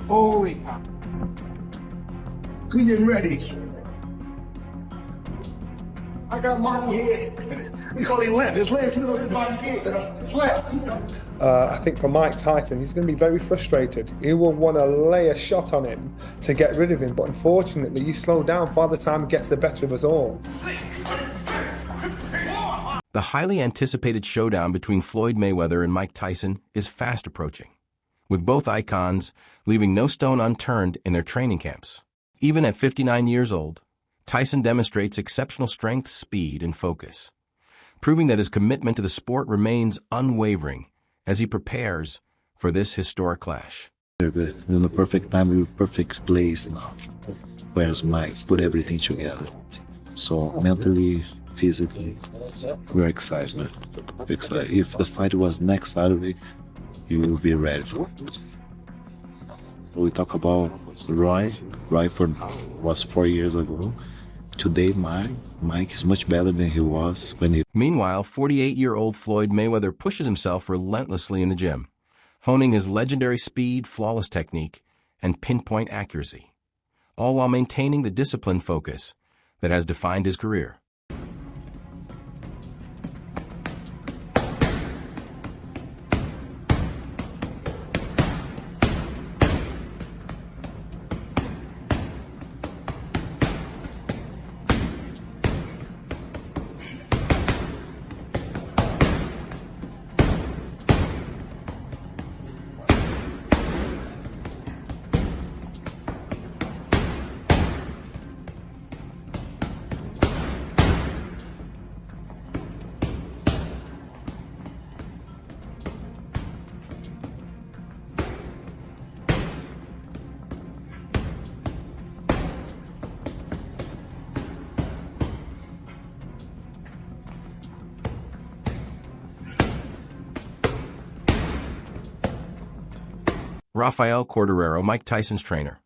Holy cow. We getting ready. I got Marty here. We call him Lamp. His leg, you know, his body is. It's Lamp. I think for Mike Tyson, he's going to be very frustrated. He will want to lay a shot on him to get rid of him, but unfortunately, you slow down Father Time gets the better of us all. The highly anticipated showdown between Floyd Mayweather and Mike Tyson is fast approaching, with both icons leaving no stone unturned in their training camps. Even at 59 years old, Tyson demonstrates exceptional strength, speed, and focus, proving that his commitment to the sport remains unwavering as he prepares for this historic clash. We're in the perfect time, we're perfect place now. Where's Mike? Put everything together. So mentally, physically, we're excited, man. We're excited. If the fight was next Saturday, you will be ready for it. We talk about Roy was 4 years ago. Today, Mike is much better than he was when he... Meanwhile, 48-year-old Floyd Mayweather pushes himself relentlessly in the gym, honing his legendary speed, flawless technique, and pinpoint accuracy, all while maintaining the disciplined focus that has defined his career. Rafael Corderero, Mike Tyson's trainer,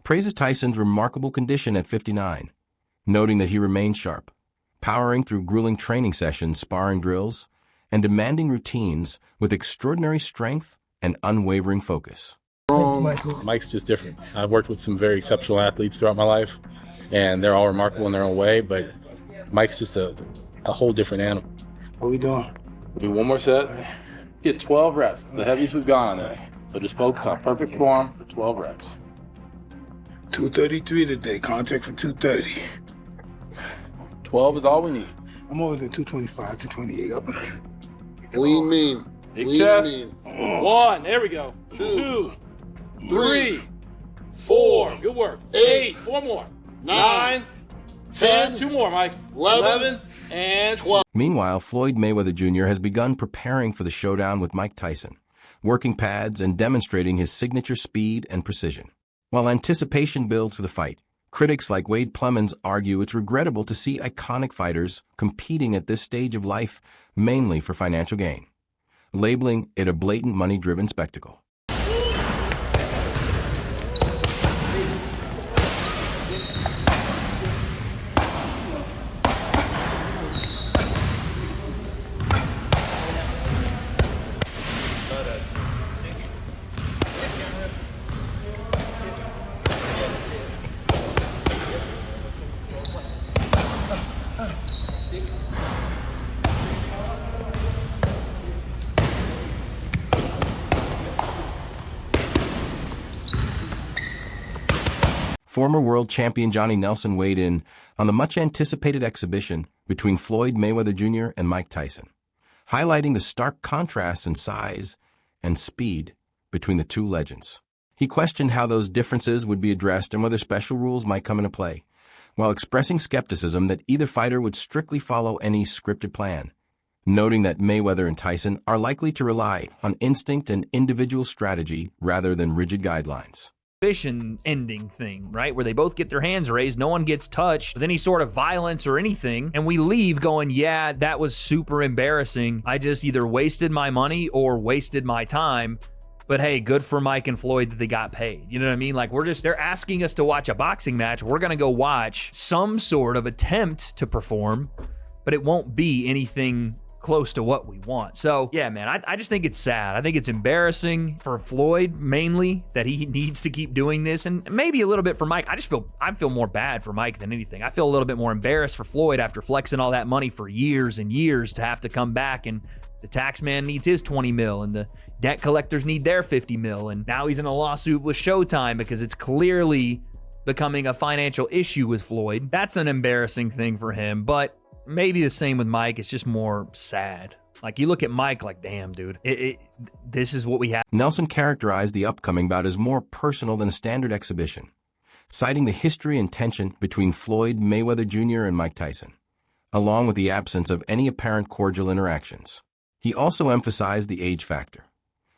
praises Tyson's remarkable condition at 59, noting that he remains sharp, powering through grueling training sessions, sparring drills, and demanding routines with extraordinary strength and unwavering focus. Mike's just different. I've worked with some very exceptional athletes throughout my life, and they're all remarkable in their own way, but Mike's just a whole different animal. What we doing? Do one more set. Get 12 reps. It's the heaviest we've gone on this. So just focus on perfect form for 12 reps. 233 today. Contact for 230. 12 is all we need. I'm always at 225, 228. Lean mean. Big Lean chest. mean. 1. There we go. 2, 3, 4. Good work. 8. 4 more. 9, 10. 2 more, Mike. 11 and 12. Meanwhile, Floyd Mayweather Jr. has begun preparing for the showdown with Mike Tyson, working pads and demonstrating his signature speed and precision. While anticipation builds for the fight, critics like Wade Plemons argue it's regrettable to see iconic fighters competing at this stage of life mainly for financial gain, labeling it a blatant money-driven spectacle. Former world champion Johnny Nelson weighed in on the much-anticipated exhibition between Floyd Mayweather Jr. and Mike Tyson, highlighting the stark contrast in size and speed between the two legends. He questioned how those differences would be addressed and whether special rules might come into play, while expressing skepticism that either fighter would strictly follow any scripted plan, noting that Mayweather and Tyson are likely to rely on instinct and individual strategy rather than rigid guidelines. Ending thing, right? Where they both get their hands raised, no one gets touched with any sort of violence or anything, and we leave going, yeah, that was super embarrassing. I just either wasted my money or wasted my time. But hey, good for Mike and Floyd that they got paid. You know what I mean? Like, they're asking us to watch a boxing match. We're going to go watch some sort of attempt to perform, but it won't be anything close to what we want. So yeah, man, I just think it's sad. I think it's embarrassing for Floyd mainly that he needs to keep doing this, and maybe a little bit for Mike. I feel more bad for Mike than anything. I feel a little bit more embarrassed for Floyd after flexing all that money for years and years to have to come back, and the tax man needs his 20 mil and the debt collectors need their 50 mil, and now he's in a lawsuit with Showtime because it's clearly becoming a financial issue with Floyd. That's an embarrassing thing for him, but maybe the same with Mike. It's just more sad. Like, you look at Mike like, damn, dude, this is what we have. Nelson characterized the upcoming bout as more personal than a standard exhibition, citing the history and tension between Floyd Mayweather Jr. and Mike Tyson, along with the absence of any apparent cordial interactions. He also emphasized the age factor,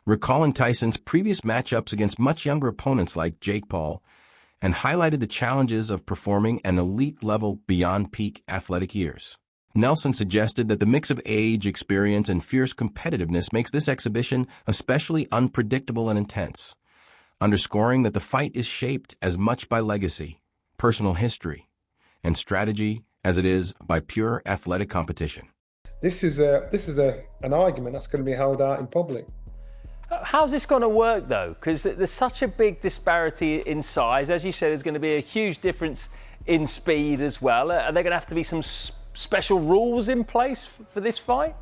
recalling Tyson's previous matchups against much younger opponents like Jake Paul, and highlighted the challenges of performing an elite level beyond peak athletic years. Nelson suggested that the mix of age, experience, and fierce competitiveness makes this exhibition especially unpredictable and intense, underscoring that the fight is shaped as much by legacy, personal history, and strategy as it is by pure athletic competition. This is an argument that's going to be held out in public. How's this going to work, though? Because there's such a big disparity in size. As you said, there's going to be a huge difference in speed as well. Are there going to have to be some special rules in place for this fight?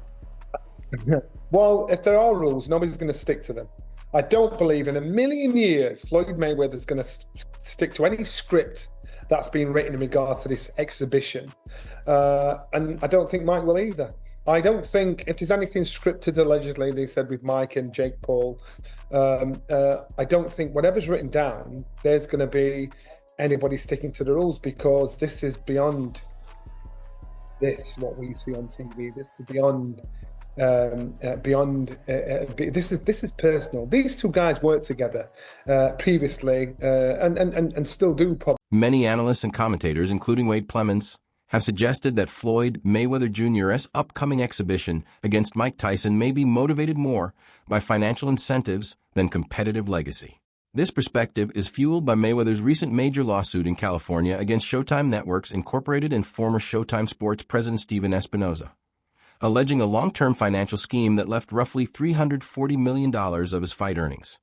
Well, if there are rules, nobody's going to stick to them. I don't believe in a million years Floyd Mayweather is going to stick to any script that's been written in regards to this exhibition. And I don't think Mike will either. I don't think, if there's anything scripted, allegedly, they said with Mike and Jake Paul, I don't think whatever's written down, there's going to be anybody sticking to the rules, because this is beyond what we see on TV. This is beyond this is personal. These two guys worked together previously and still do. Many analysts and commentators, including Wade Clemens, have suggested that Floyd Mayweather Jr.'s upcoming exhibition against Mike Tyson may be motivated more by financial incentives than competitive legacy. This perspective is fueled by Mayweather's recent major lawsuit in California against Showtime Networks Incorporated and former Showtime Sports president Steven Espinoza, alleging a long-term financial scheme that left roughly $340 million of his fight earnings,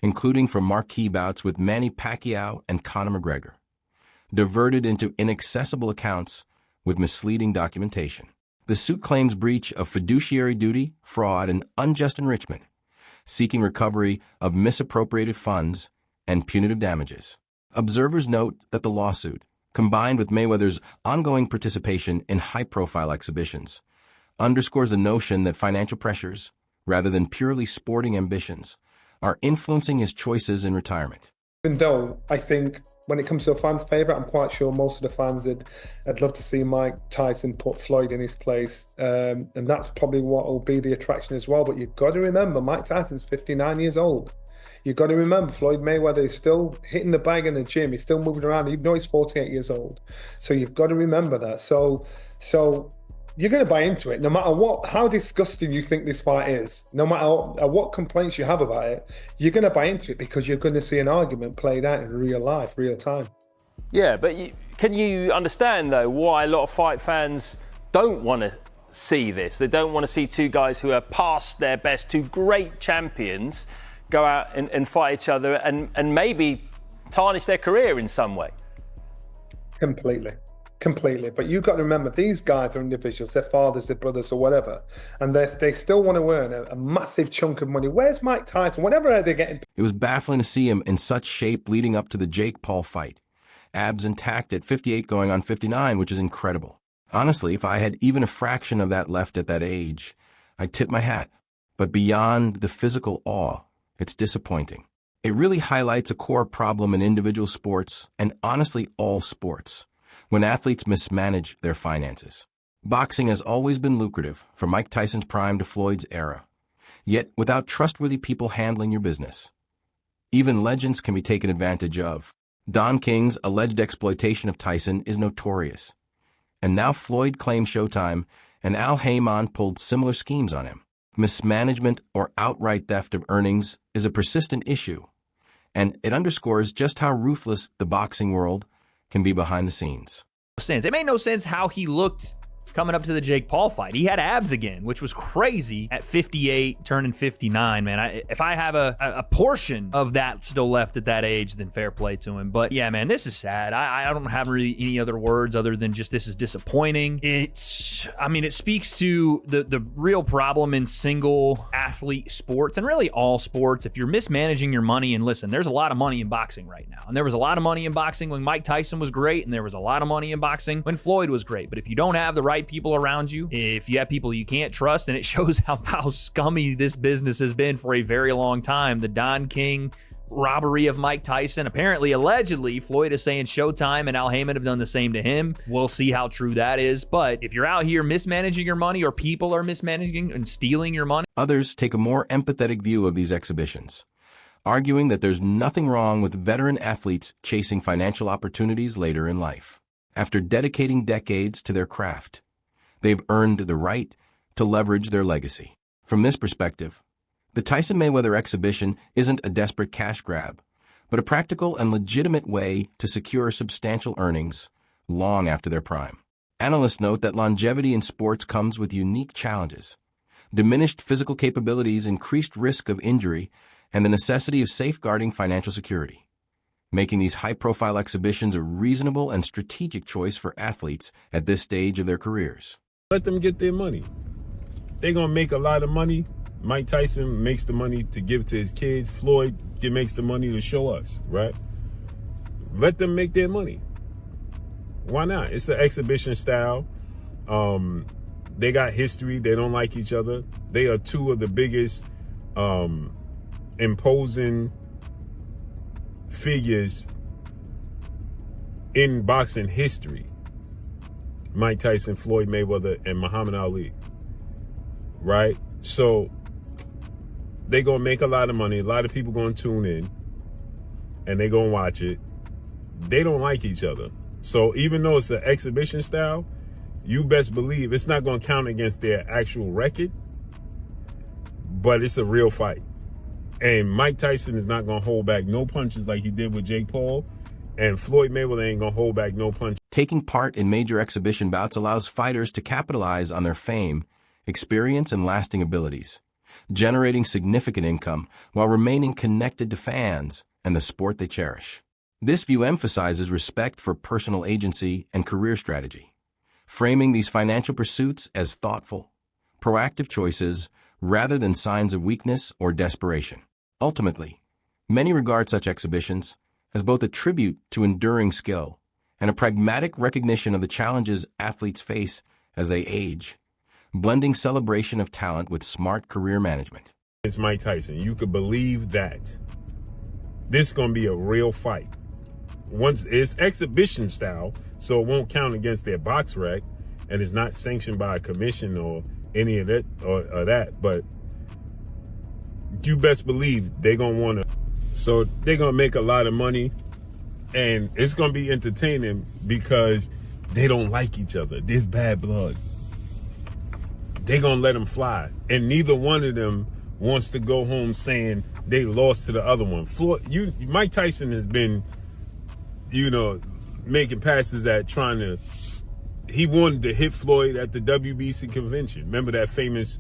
including from marquee bouts with Manny Pacquiao and Conor McGregor, diverted into inaccessible accounts with misleading documentation. The suit claims breach of fiduciary duty, fraud, and unjust enrichment, seeking recovery of misappropriated funds and punitive damages. Observers note that the lawsuit, combined with Mayweather's ongoing participation in high-profile exhibitions, underscores the notion that financial pressures, rather than purely sporting ambitions, are influencing his choices in retirement. Even though I think when it comes to a fan's favourite, I'm quite sure most of the fans I'd love to see Mike Tyson put Floyd in his place. And that's probably what will be the attraction as well. But you've got to remember, Mike Tyson's 59 years old. You've got to remember, Floyd Mayweather is still hitting the bag in the gym. He's still moving around, even though he's 48 years old. So you've got to remember that. So you're going to buy into it, no matter how disgusting you think this fight is, no matter what complaints you have about it, you're going to buy into it because you're going to see an argument played out in real life, real time. Yeah, but can you understand, though, why a lot of fight fans don't want to see this? They don't want to see two guys who are past their best, two great champions, go out and fight each other and maybe tarnish their career in some way. Completely. But you've got to remember, these guys are individuals, their fathers, their brothers, or whatever, and they still want to earn a massive chunk of money. Where's Mike Tyson? Whatever they're getting. It was baffling to see him in such shape leading up to the Jake Paul fight. Abs intact at 58 going on 59, which is incredible. Honestly, if I had even a fraction of that left at that age, I'd tip my hat. But beyond the physical awe, it's disappointing. It really highlights a core problem in individual sports, and honestly all sports, when athletes mismanage their finances. Boxing has always been lucrative, from Mike Tyson's prime to Floyd's era, yet without trustworthy people handling your business, even legends can be taken advantage of. Don King's alleged exploitation of Tyson is notorious, and now Floyd claimed Showtime, and Al Haymon pulled similar schemes on him. Mismanagement or outright theft of earnings is a persistent issue, and it underscores just how ruthless the boxing world can be behind the scenes. It made no sense how he looked coming up to the Jake Paul fight. He had abs again, which was crazy at 58, turning 59, man. If I have a portion of that still left at that age, then fair play to him. But yeah, man, this is sad. I don't have really any other words other than just this is disappointing. It speaks to the real problem in single athlete sports and really all sports. If you're mismanaging your money, and listen, there's a lot of money in boxing right now. And there was a lot of money in boxing when Mike Tyson was great, and there was a lot of money in boxing when Floyd was great. But if you don't have the right people around you, if you have people you can't trust, and it shows how scummy this business has been for a very long time. The Don King robbery of Mike Tyson. Apparently, allegedly, Floyd is saying Showtime and Al Haymon have done the same to him. We'll see how true that is. But if you're out here mismanaging your money, or people are mismanaging and stealing your money. Others take a more empathetic view of these exhibitions, arguing that there's nothing wrong with veteran athletes chasing financial opportunities later in life. After dedicating decades to their craft, they've earned the right to leverage their legacy. From this perspective, the Tyson-Mayweather exhibition isn't a desperate cash grab, but a practical and legitimate way to secure substantial earnings long after their prime. Analysts note that longevity in sports comes with unique challenges: diminished physical capabilities, increased risk of injury, and the necessity of safeguarding financial security, making these high-profile exhibitions a reasonable and strategic choice for athletes at this stage of their careers. Let them get their money. They're going to make a lot of money. Mike Tyson makes the money to give to his kids. Floyd makes the money to show us, right? Let them make their money. Why not? It's the exhibition style. They got history. They don't like each other. They are two of the biggest imposing figures in boxing history. Mike Tyson, Floyd Mayweather, and Muhammad Ali, right? So they're going to make a lot of money. A lot of people going to tune in, and they're going to watch it. They don't like each other. So even though it's an exhibition style, you best believe it's not going to count against their actual record, but it's a real fight. And Mike Tyson is not going to hold back no punches like he did with Jake Paul, and Floyd Mayweather ain't going to hold back no punches. Taking part in major exhibition bouts allows fighters to capitalize on their fame, experience, and lasting abilities, generating significant income while remaining connected to fans and the sport they cherish. This view emphasizes respect for personal agency and career strategy, framing these financial pursuits as thoughtful, proactive choices rather than signs of weakness or desperation. Ultimately, many regard such exhibitions as both a tribute to enduring skill and a pragmatic recognition of the challenges athletes face as they age, blending celebration of talent with smart career management. It's Mike Tyson. You could believe that. This is going to be a real fight. Once it's exhibition style, so it won't count against their box rec, and it's not sanctioned by a commission or any of that or that. But you best believe they're going to want to. So they're going to make a lot of money, and it's going to be entertaining because they don't like each other. There's bad blood. They're going to let them fly. And neither one of them wants to go home saying they lost to the other one. Mike Tyson has been, making passes at trying to, he wanted to hit Floyd at the WBC convention. Remember that famous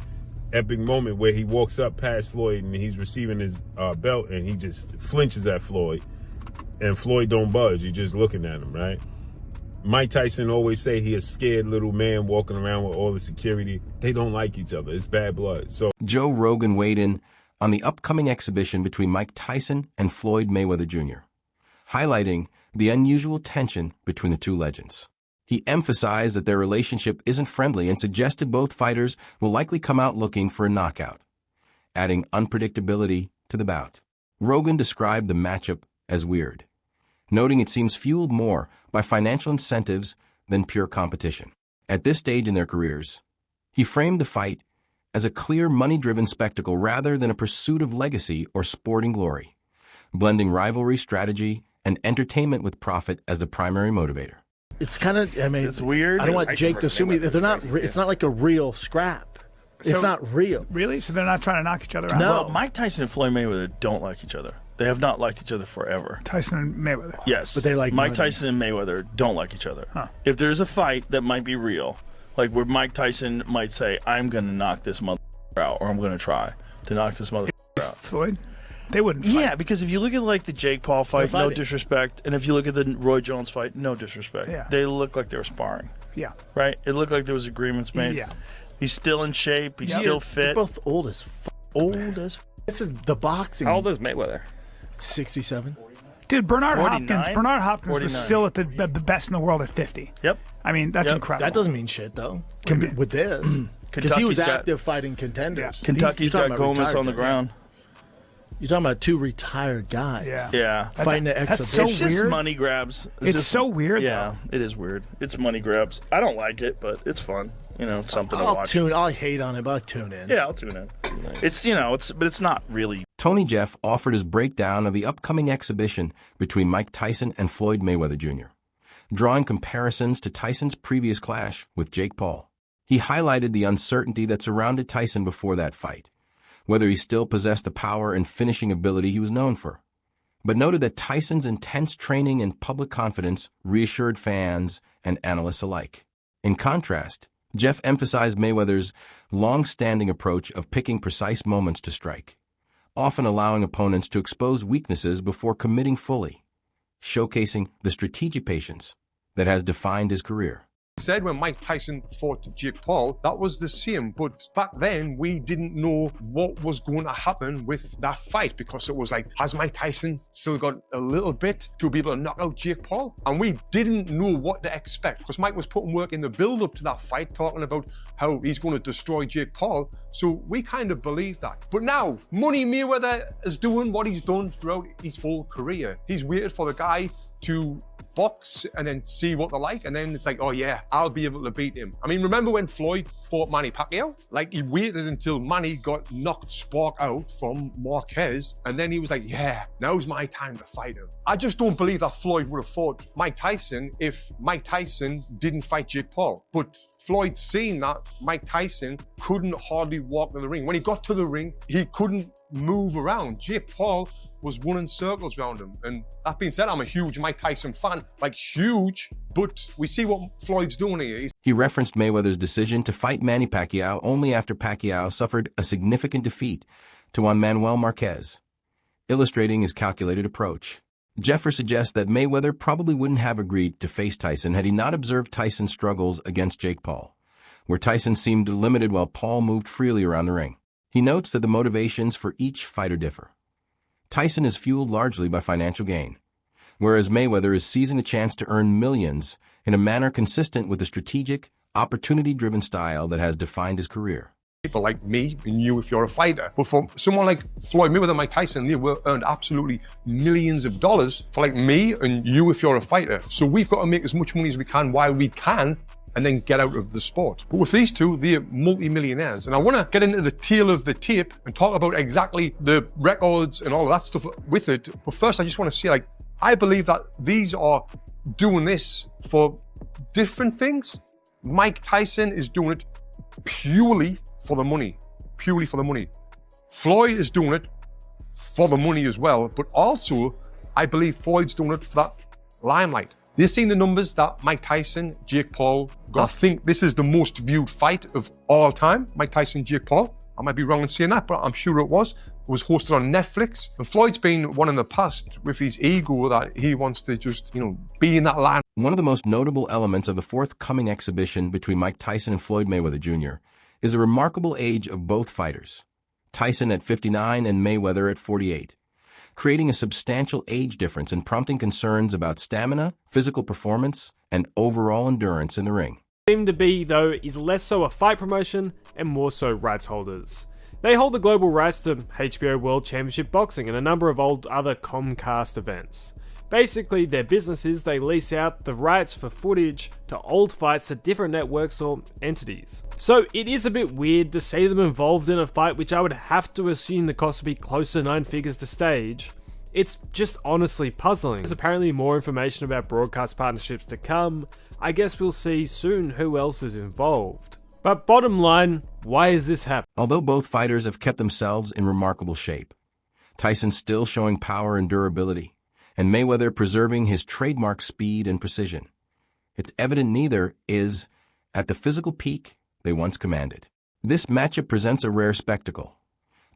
epic moment where he walks up past Floyd and he's receiving his belt and he just flinches at Floyd, and Floyd don't budge. You're just looking at him, right? Mike Tyson always say he a scared little man walking around with all the security. They don't like each other. It's bad blood. So Joe Rogan weighed in on the upcoming exhibition between Mike Tyson and Floyd Mayweather Jr., highlighting the unusual tension between the two legends. He emphasized that their relationship isn't friendly and suggested both fighters will likely come out looking for a knockout, adding unpredictability to the bout. Rogan described the matchup as weird, noting it seems fueled more by financial incentives than pure competition. At this stage in their careers, he framed the fight as a clear money-driven spectacle rather than a pursuit of legacy or sporting glory, blending rivalry, strategy, and entertainment with profit as the primary motivator. It's kind of, I mean, it's weird. I don't want Jake to assume they're not. It's not like a real scrap. It's not real. Really? So they're not trying to knock each other out? No. Well, Mike Tyson and Floyd Mayweather don't like each other. They have not liked each other forever. Tyson and Mayweather. Yes. But they like Mike money. Tyson and Mayweather don't like each other. Huh. If there's a fight that might be real, like where Mike Tyson might say, I'm going to knock this motherfucker out, or I'm going to try to knock this motherfucker out. Floyd? They wouldn't fight. Yeah, because if you look at like the Jake Paul fight, They're no fighting. disrespect. And if you look at the Roy Jones fight, no disrespect. Yeah. They look like they were sparring, Yeah. right? It looked like there was agreements made. Yeah. He's still in shape. He's Yeah, still They're fit. both old as Old as This is the boxing. How old is Mayweather? 67. Dude, Bernard 49? Hopkins was 49. still at the best in the world at 50. Yep. I mean, that's Yep. incredible. That doesn't mean shit, though, mean? with this. Because he was Kentucky's got- active fighting contenders. Yeah. Kentucky's You're got talking about Gomez retired on the guys. ground. You're talking about two retired guys. Yeah. Yeah. Fighting the that's exhibition. so It's just weird. money grabs. It's just, so weird, Yeah, it is weird. It's money grabs. I don't like it, but it's fun. You know, it's something to watch. I'll hate on it, but I'll tune in. Yeah, I'll tune in. It's but it's not really. Tony Jeff offered his breakdown of the upcoming exhibition between Mike Tyson and Floyd Mayweather Jr., drawing comparisons to Tyson's previous clash with Jake Paul. He highlighted the uncertainty that surrounded Tyson before that fight, whether he still possessed the power and finishing ability he was known for, but noted that Tyson's intense training and public confidence reassured fans and analysts alike. In contrast, Jeff emphasized Mayweather's long-standing approach of picking precise moments to strike, often allowing opponents to expose weaknesses before committing fully, showcasing the strategic patience that has defined his career. Said when Mike Tyson fought Jake Paul, that was the same. But back then, we didn't know what was going to happen with that fight because it was like, has Mike Tyson still got a little bit to be able to knock out Jake Paul? And we didn't know what to expect because Mike was putting work in the build-up to that fight, talking about how he's going to destroy Jake Paul. So we kind of believed that. But now, Money Mayweather is doing what he's done throughout his full career. He's waited for the guy to box and then see what they're like, and then it's like, oh yeah, I'll be able to beat him. I mean, remember when Floyd fought Manny Pacquiao? Like, he waited until Manny got knocked spark out from Marquez, and then he was like, yeah, now's my time to fight him. I just don't believe that Floyd would have fought Mike Tyson if Mike Tyson didn't fight Jake Paul. But Floyd seen that Mike Tyson couldn't hardly walk to the ring. When he got to the ring, he couldn't move around. Jake Paul was running circles around him. And that being said, I'm a huge Mike Tyson fan, like huge, but we see what Floyd's doing here. He referenced Mayweather's decision to fight Manny Pacquiao only after Pacquiao suffered a significant defeat to Juan Manuel Marquez, illustrating his calculated approach. Jeffer suggests that Mayweather probably wouldn't have agreed to face Tyson had he not observed Tyson's struggles against Jake Paul, where Tyson seemed limited while Paul moved freely around the ring. He notes that the motivations for each fighter differ. Tyson is fueled largely by financial gain, whereas Mayweather is seizing the chance to earn millions in a manner consistent with the strategic, opportunity-driven style that has defined his career. People like me and you if you're a fighter. But for someone like Floyd Mayweather and Mike Tyson, they were earned absolutely millions of dollars for like me and you if you're a fighter. So we've got to make as much money as we can while we can and then get out of the sport. But with these two, they're multi-millionaires. And I want to get into the tail of the tape and talk about exactly the records and all of that stuff with it. But first, I just want to say, like, I believe that these are doing this for different things. Mike Tyson is doing it purely for the money. Purely for the money. Floyd is doing it for the money as well. But also, I believe Floyd's doing it for that limelight. They've seen the numbers that Mike Tyson, Jake Paul got. I think this is the most viewed fight of all time, Mike Tyson, Jake Paul. I might be wrong in saying that, but I'm sure it was. It was hosted on Netflix. And Floyd's been one in the past with his ego that he wants to just, be in that line. One of the most notable elements of the forthcoming exhibition between Mike Tyson and Floyd Mayweather Jr. is the remarkable age of both fighters, Tyson at 59 and Mayweather at 48. Creating a substantial age difference and prompting concerns about stamina, physical performance, and overall endurance in the ring. Seem to be, though, is less so a fight promotion and more so rights holders. They hold the global rights to HBO World Championship Boxing and a number of other Comcast events. Basically, their business is they lease out the rights for footage to old fights to different networks or entities. So it is a bit weird to see them involved in a fight which I would have to assume the cost would be close to 9 figures to stage. It's just honestly puzzling. There's apparently more information about broadcast partnerships to come. I guess we'll see soon who else is involved. But bottom line, why is this happening? Although both fighters have kept themselves in remarkable shape, Tyson still showing power and durability, and Mayweather preserving his trademark speed and precision. It's evident neither is at the physical peak they once commanded. This matchup presents a rare spectacle.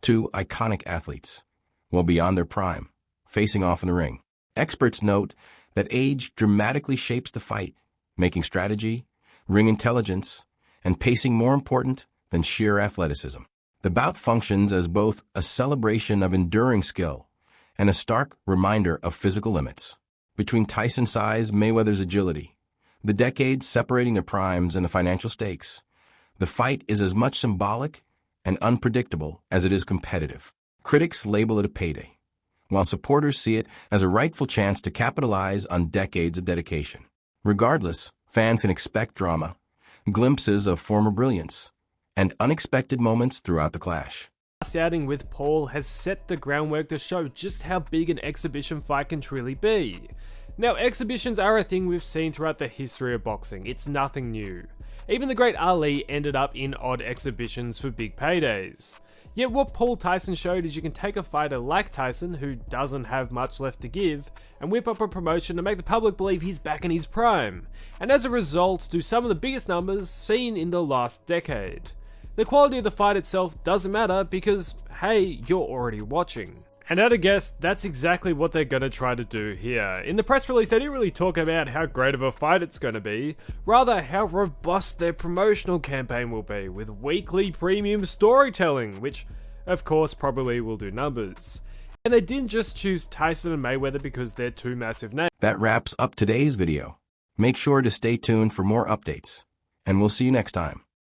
Two iconic athletes, well beyond their prime, facing off in the ring. Experts note that age dramatically shapes the fight, making strategy, ring intelligence, and pacing more important than sheer athleticism. The bout functions as both a celebration of enduring skill and a stark reminder of physical limits. Between Tyson's size, Mayweather's agility, the decades separating their primes, and the financial stakes, the fight is as much symbolic and unpredictable as it is competitive. Critics label it a payday, while supporters see it as a rightful chance to capitalize on decades of dedication. Regardless, fans can expect drama, glimpses of former brilliance, and unexpected moments throughout the clash. Last outing with Paul has set the groundwork to show just how big an exhibition fight can truly be. Now, exhibitions are a thing we've seen throughout the history of boxing. It's nothing new. Even the great Ali ended up in odd exhibitions for big paydays. Yet what Paul Tyson showed is you can take a fighter like Tyson, who doesn't have much left to give, and whip up a promotion to make the public believe he's back in his prime, and as a result do some of the biggest numbers seen in the last decade. The quality of the fight itself doesn't matter because, hey, you're already watching. And at a guess, that's exactly what they're gonna try to do here. In the press release, they didn't really talk about how great of a fight it's gonna be, rather how robust their promotional campaign will be, with weekly premium storytelling, which of course probably will do numbers. And they didn't just choose Tyson and Mayweather because they're two massive names. That wraps up today's video. Make sure to stay tuned for more updates, and we'll see you next time.